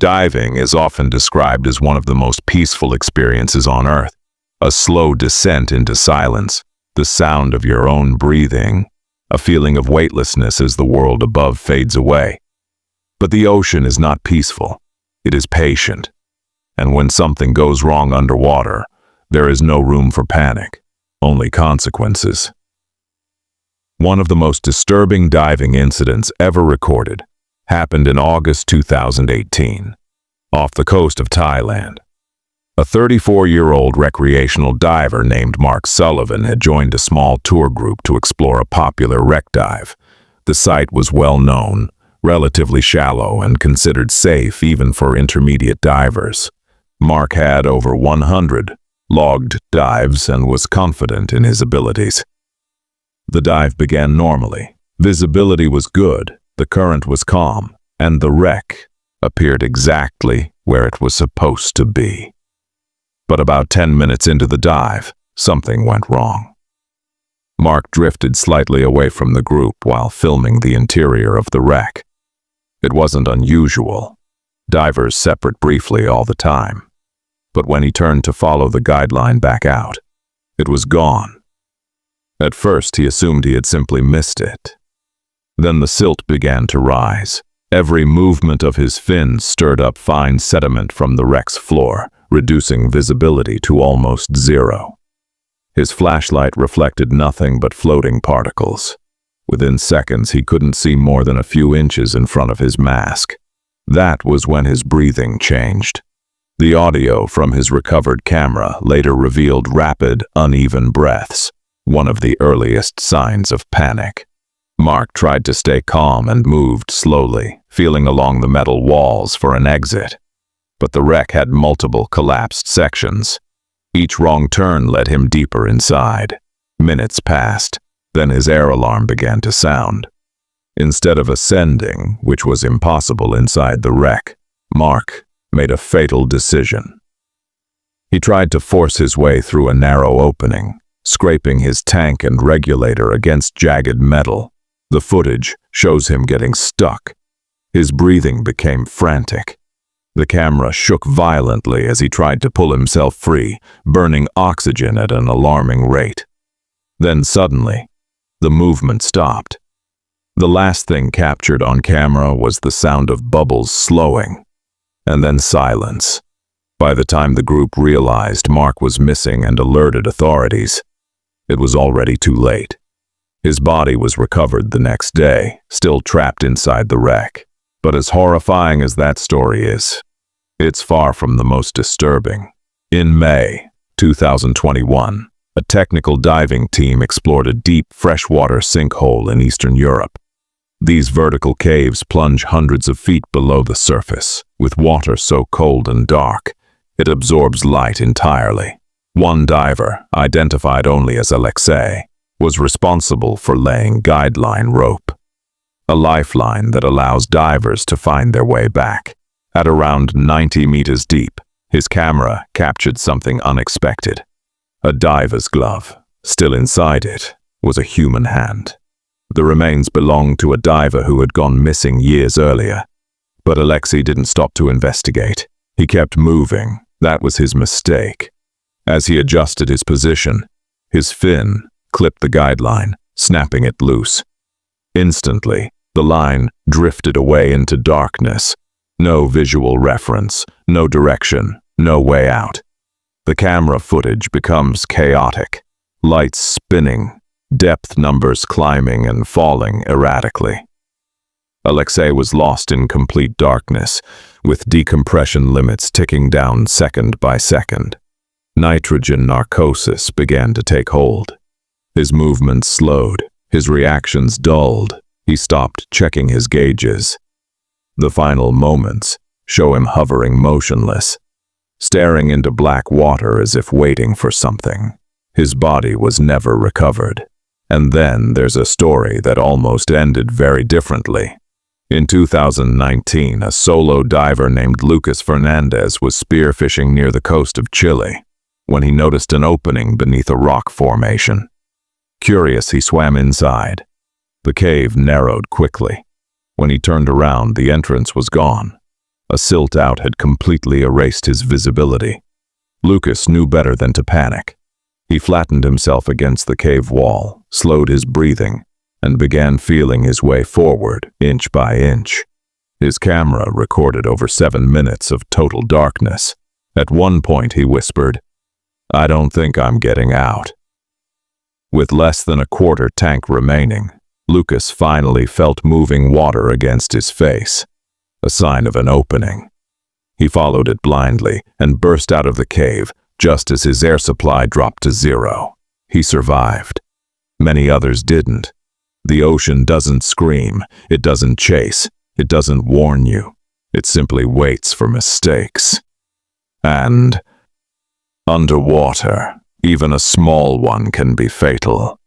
Diving is often described as one of the most peaceful experiences on Earth. A slow descent into silence, the sound of your own breathing, a feeling of weightlessness as the world above fades away. But the ocean is not peaceful. It is patient. And when something goes wrong underwater, there is no room for panic, only consequences. One of the most disturbing diving incidents ever recorded happened in August 2018, off the coast of Thailand. A 34-year-old recreational diver named Mark Sullivan had joined a small tour group to explore a popular wreck dive. The site was well known, relatively shallow, and considered safe even for intermediate divers. Mark had over 100 logged dives and was confident in his abilities. The dive began normally. Visibility was good, the current was calm, and the wreck appeared exactly where it was supposed to be. But about 10 minutes into the dive, something went wrong. Mark drifted slightly away from the group while filming the interior of the wreck. It wasn't unusual. Divers separate briefly all the time. But when he turned to follow the guideline back out, it was gone. At first, he assumed he had simply missed it. Then the silt began to rise. Every movement of his fins stirred up fine sediment from the wreck's floor, reducing visibility to almost zero. His flashlight reflected nothing but floating particles. Within seconds, he couldn't see more than a few inches in front of his mask. That was when his breathing changed. The audio from his recovered camera later revealed rapid, uneven breaths, one of the earliest signs of panic. Mark tried to stay calm and moved slowly, feeling along the metal walls for an exit. But the wreck had multiple collapsed sections. Each wrong turn led him deeper inside. Minutes passed, then his air alarm began to sound. Instead of ascending, which was impossible inside the wreck, Mark made a fatal decision. He tried to force his way through a narrow opening, scraping his tank and regulator against jagged metal. The footage shows him getting stuck. His breathing became frantic. The camera shook violently as he tried to pull himself free, burning oxygen at an alarming rate. Then suddenly, the movement stopped. The last thing captured on camera was the sound of bubbles slowing, and then silence. By the time the group realized Mark was missing and alerted authorities, it was already too late. His body was recovered the next day, still trapped inside the wreck. But as horrifying as that story is, it's far from the most disturbing. In May 2021, a technical diving team explored a deep freshwater sinkhole in Eastern Europe. These vertical caves plunge hundreds of feet below the surface, with water so cold and dark, it absorbs light entirely. One diver, identified only as 𝙃𝙧, was responsible for laying guideline rope, a lifeline that allows divers to find their way back. At around 90 meters deep, his camera captured something unexpected. A diver's glove. Still inside it was a human hand. The remains belonged to a diver who had gone missing years earlier. But 𝙃𝙧 didn't stop to investigate. He kept moving. That was his mistake. As he adjusted his position, his fin clipped the guideline, snapping it loose. Instantly, the line drifted away into darkness. No visual reference, no direction, no way out. The camera footage becomes chaotic. Lights spinning, depth numbers climbing and falling erratically. 𝙃𝙧 was lost in complete darkness, with decompression limits ticking down second by second. Nitrogen narcosis began to take hold. His movements slowed, his reactions dulled. He stopped checking his gauges. The final moments show him hovering motionless, staring into black water as if waiting for something. His body was never recovered. And then there's a story that almost ended very differently. In 2019, a solo diver named Lucas Fernandez was spearfishing near the coast of Chile when he noticed an opening beneath a rock formation. Curious, he swam inside. The cave narrowed quickly. When he turned around, the entrance was gone. A silt out had completely erased his visibility. Lucas knew better than to panic. He flattened himself against the cave wall, slowed his breathing, and began feeling his way forward, inch by inch. His camera recorded over 7 minutes of total darkness. At one point he whispered, "I don't think I'm getting out." With less than a quarter tank remaining, Lucas finally felt moving water against his face, a sign of an opening. He followed it blindly and burst out of the cave just as his air supply dropped to 0. He survived. Many others didn't. The ocean doesn't scream, it doesn't chase, it doesn't warn you. It simply waits for mistakes. And underwater, even a small one can be fatal.